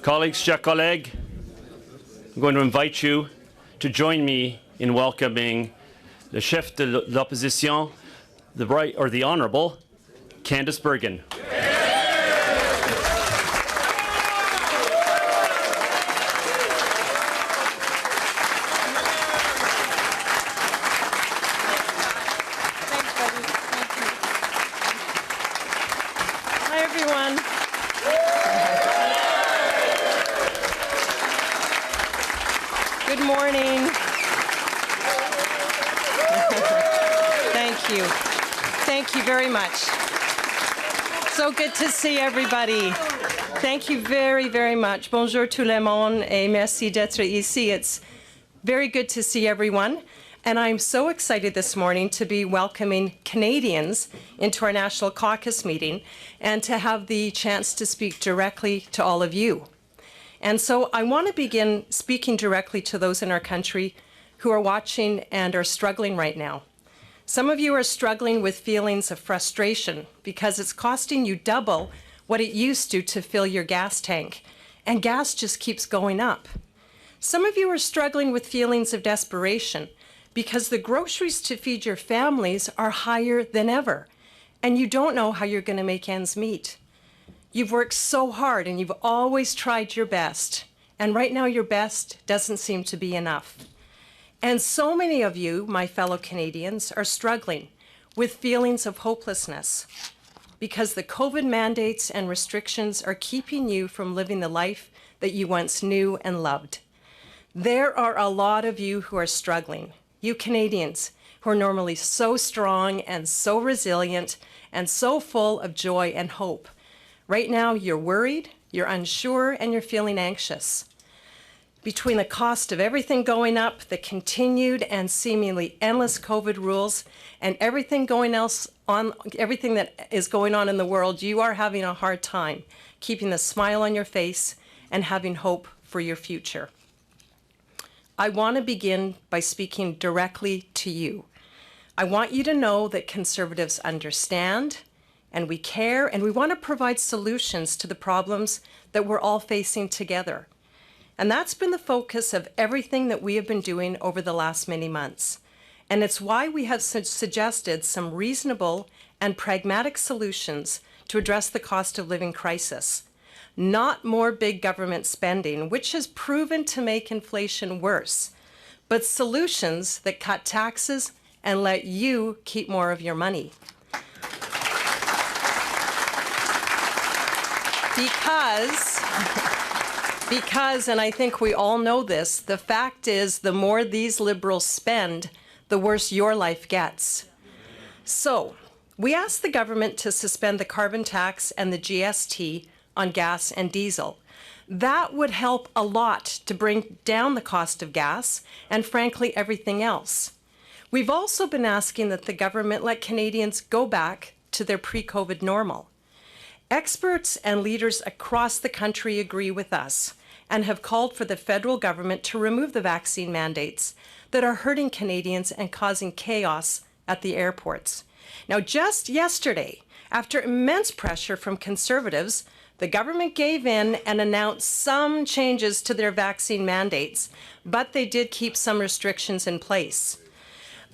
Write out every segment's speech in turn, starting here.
Colleagues, chers collègues, I'm going to invite you to join me in welcoming the chef de l'opposition, the Honourable Candice Bergen. Good morning. Thank you. Thank you very much. So good to see everybody. Thank you very, very much. Bonjour tout le monde et merci d'être ici. It's very good to see everyone. And I'm so excited this morning to be welcoming Canadians into our National Caucus meeting and to have the chance to speak directly to all of you. And so I want to begin speaking directly to those in our country who are watching and are struggling right now. Some of you are struggling with feelings of frustration because it's costing you double what it used to fill your gas tank, and gas just keeps going up. Some of you are struggling with feelings of desperation because the groceries to feed your families are higher than ever, and you don't know how you're going to make ends meet. You've worked so hard and you've always tried your best, and right now your best doesn't seem to be enough. And so many of you, my fellow Canadians, are struggling with feelings of hopelessness because the COVID mandates and restrictions are keeping you from living the life that you once knew and loved. There are a lot of you who are struggling, you Canadians who are normally so strong and so resilient and so full of joy and hope. Right now, you're worried, you're unsure, and you're feeling anxious. Between the cost of everything going up, the continued and seemingly endless COVID rules, and everything that is going on in the world, you are having a hard time keeping the smile on your face and having hope for your future. I want to begin by speaking directly to you. I want you to know that Conservatives understand, and we care, and we want to provide solutions to the problems that we're all facing together. And that's been the focus of everything that we have been doing over the last many months. And it's why we have suggested some reasonable and pragmatic solutions to address the cost of living crisis. Not more big government spending, which has proven to make inflation worse, but solutions that cut taxes and let you keep more of your money. Because, and I think we all know this, the fact is the more these Liberals spend, the worse your life gets. So, we asked the government to suspend the carbon tax and the GST on gas and diesel. That would help a lot to bring down the cost of gas and, frankly, everything else. We've also been asking that the government let Canadians go back to their pre-COVID normal. Experts and leaders across the country agree with us and have called for the federal government to remove the vaccine mandates that are hurting Canadians and causing chaos at the airports. Now, just yesterday, after immense pressure from Conservatives, the government gave in and announced some changes to their vaccine mandates, but they did keep some restrictions in place.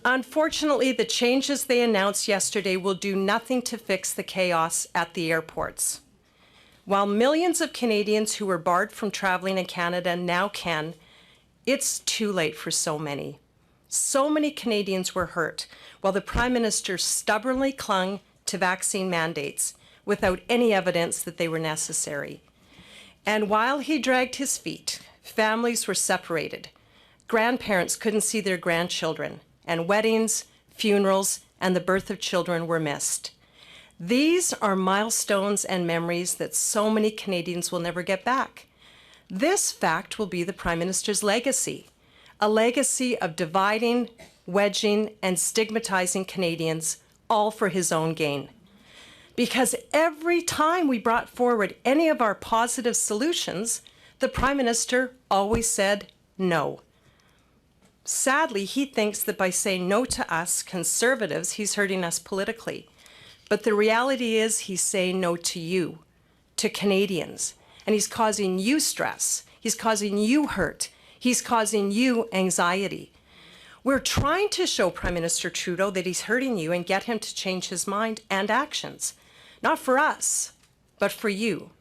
Unfortunately, the changes they announced yesterday will do nothing to fix the chaos at the airports. While millions of Canadians who were barred from traveling in Canada now can, it's too late for so many. So many Canadians were hurt while the Prime Minister stubbornly clung to vaccine mandates without any evidence that they were necessary. And while he dragged his feet, families were separated. Grandparents couldn't see their grandchildren, and weddings, funerals, and the birth of children were missed. These are milestones and memories that so many Canadians will never get back. This fact will be the Prime Minister's legacy, a legacy of dividing, wedging, and stigmatizing Canadians, all for his own gain. Because every time we brought forward any of our positive solutions, the Prime Minister always said no. Sadly, he thinks that by saying no to us, Conservatives, he's hurting us politically. But the reality is he's saying no to you, to Canadians. and he's causing you stress. He's causing you hurt. He's causing you anxiety. We're trying to show Prime Minister Trudeau that he's hurting you and get him to change his mind and actions. Not for us, but for you.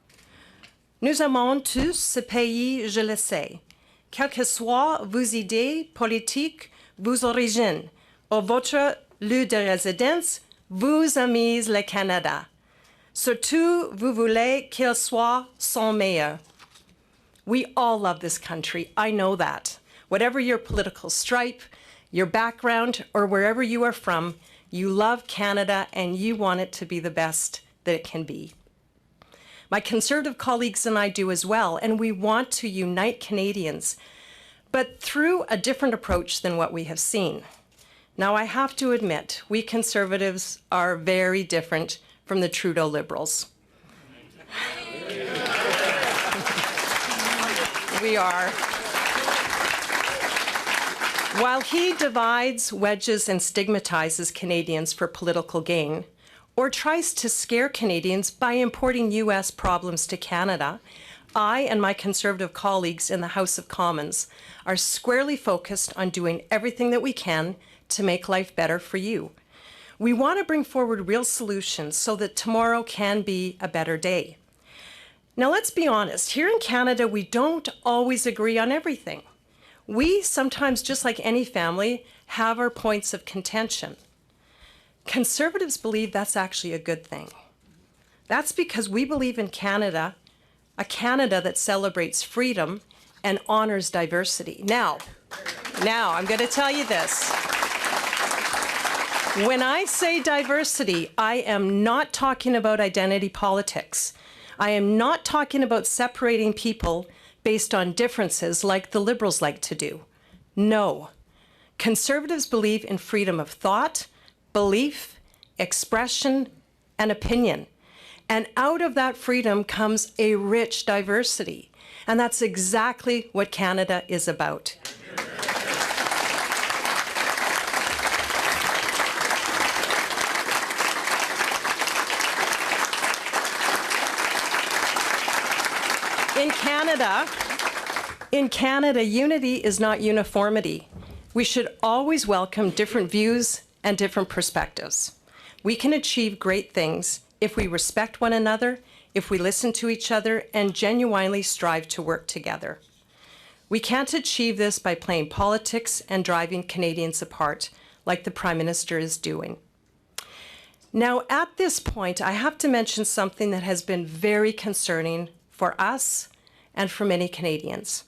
Nous aimons tous ce pays, je le sais. Quelles que soient vos idées politiques, vos origines, ou votre lieu de résidence, vous aimez le Canada. Surtout, vous voulez qu'il soit son meilleur. We all love this country. I know that. Whatever your political stripe, your background, or wherever you are from, you love Canada and you want it to be the best that it can be. My Conservative colleagues and I do as well, and we want to unite Canadians, but through a different approach than what we have seen. Now, I have to admit, we Conservatives are very different from the Trudeau Liberals. We are. While he divides, wedges, and stigmatizes Canadians for political gain, or tries to scare Canadians by importing U.S. problems to Canada, I and my Conservative colleagues in the House of Commons are squarely focused on doing everything that we can to make life better for you. We want to bring forward real solutions so that tomorrow can be a better day. Now, let's be honest. Here in Canada, we don't always agree on everything. We sometimes, just like any family, have our points of contention. Conservatives believe that's actually a good thing. That's because we believe in Canada, a Canada that celebrates freedom and honors diversity. Now, I'm going to tell you this. When I say diversity, I am not talking about identity politics. I am not talking about separating people based on differences like the Liberals like to do. No. Conservatives believe in freedom of thought, belief, expression, and opinion. And out of that freedom comes a rich diversity. And that's exactly what Canada is about. In Canada, unity is not uniformity. We should always welcome different views and different perspectives. We can achieve great things if we respect one another, if we listen to each other, and genuinely strive to work together. We can't achieve this by playing politics and driving Canadians apart, like the Prime Minister is doing. Now, at this point, I have to mention something that has been very concerning for us and for many Canadians.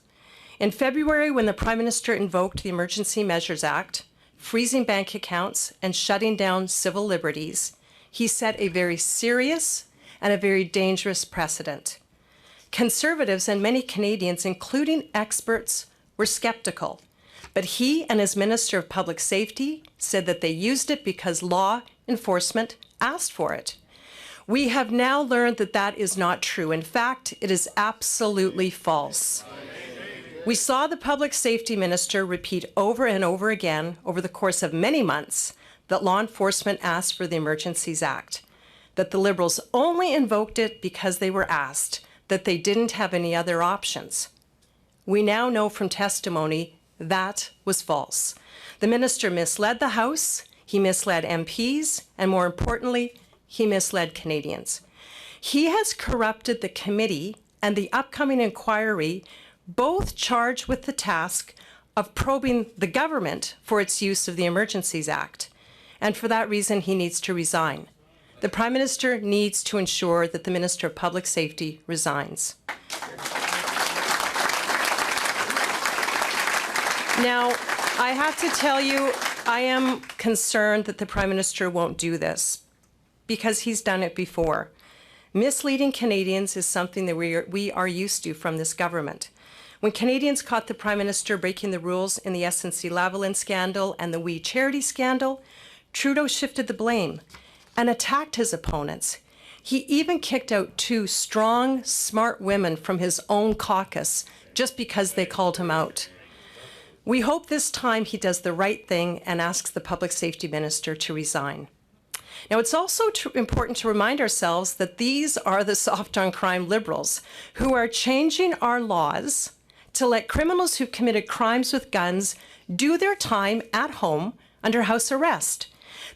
In February, when the Prime Minister invoked the Emergency Measures Act, freezing bank accounts and shutting down civil liberties, he set a very serious and a very dangerous precedent. Conservatives and many Canadians, including experts, were skeptical, but he and his Minister of Public Safety said that they used it because law enforcement asked for it. We have now learned that that is not true. In fact, it is absolutely false. We saw the Public Safety Minister repeat over and over again over the course of many months that law enforcement asked for the Emergencies Act, that the Liberals only invoked it because they were asked, that they didn't have any other options. We now know from testimony that was false. The minister misled the House, he misled MPs, and more importantly, he misled Canadians. He has corrupted the committee and the upcoming inquiry, both charged with the task of probing the government for its use of the Emergencies Act. And for that reason, he needs to resign. The Prime Minister needs to ensure that the Minister of Public Safety resigns. Now, I have to tell you, I am concerned that the Prime Minister won't do this because he's done it before. Misleading Canadians is something that we are used to from this government. When Canadians caught the Prime Minister breaking the rules in the SNC-Lavalin scandal and the We Charity scandal, Trudeau shifted the blame and attacked his opponents. He even kicked out 2 strong, smart women from his own caucus just because they called him out. We hope this time he does the right thing and asks the Public Safety Minister to resign. Now, it's also important to remind ourselves that these are the soft on crime liberals who are changing our laws to let criminals who've committed crimes with guns do their time at home under house arrest.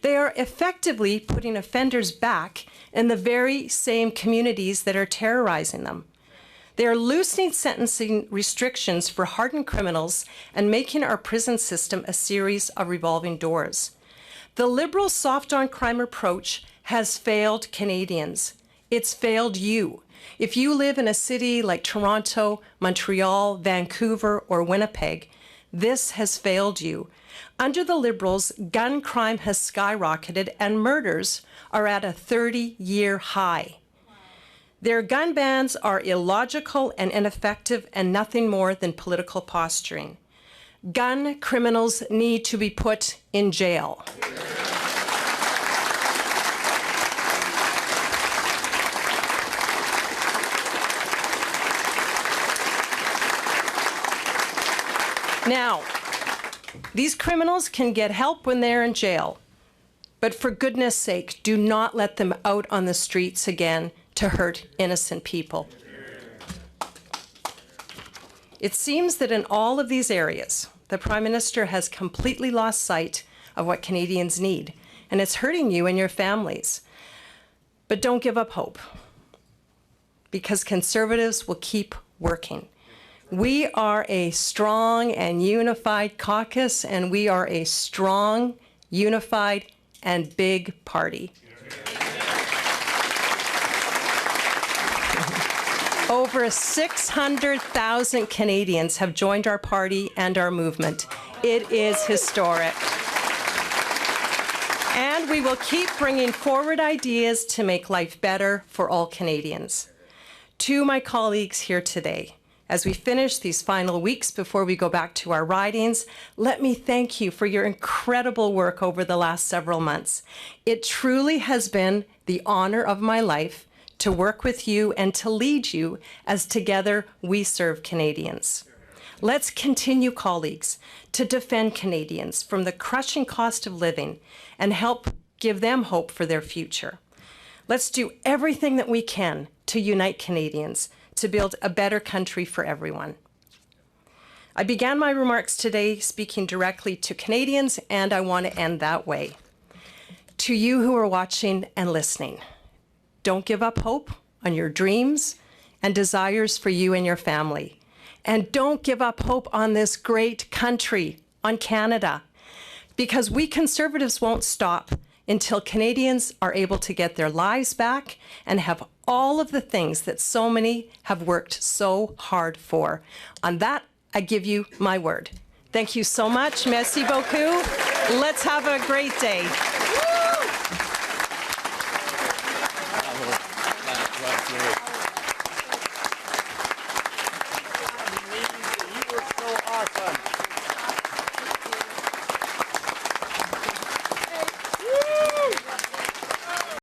They are effectively putting offenders back in the very same communities that are terrorizing them. They are loosening sentencing restrictions for hardened criminals and making our prison system a series of revolving doors. The Liberal soft-on-crime approach has failed Canadians. It's failed you. If you live in a city like Toronto, Montreal, Vancouver, or Winnipeg, this has failed you. Under the Liberals, gun crime has skyrocketed and murders are at a 30-year high. Their gun bans are illogical and ineffective and nothing more than political posturing. Gun criminals need to be put in jail. Now, these criminals can get help when they're in jail, but for goodness sake, do not let them out on the streets again to hurt innocent people. It seems that in all of these areas, the Prime Minister has completely lost sight of what Canadians need, and it's hurting you and your families. But don't give up hope, because Conservatives will keep working. We are a strong and unified caucus, and we are a strong, unified, and big party. Over 600,000 Canadians have joined our party and our movement. It is historic. And we will keep bringing forward ideas to make life better for all Canadians. To my colleagues here today, as we finish these final weeks before we go back to our ridings, let me thank you for your incredible work over the last several months. It truly has been the honor of my life to work with you and to lead you as together we serve Canadians. Let's continue, colleagues, to defend Canadians from the crushing cost of living and help give them hope for their future. Let's do everything that we can to unite Canadians to build a better country for everyone. I began my remarks today speaking directly to Canadians, and I want to end that way. To you who are watching and listening, don't give up hope on your dreams and desires for you and your family. And don't give up hope on this great country, on Canada, because we Conservatives won't stop until Canadians are able to get their lives back and have all of the things that so many have worked so hard for. On that, I give you my word. Thank you so much. Merci beaucoup. Let's have a great day.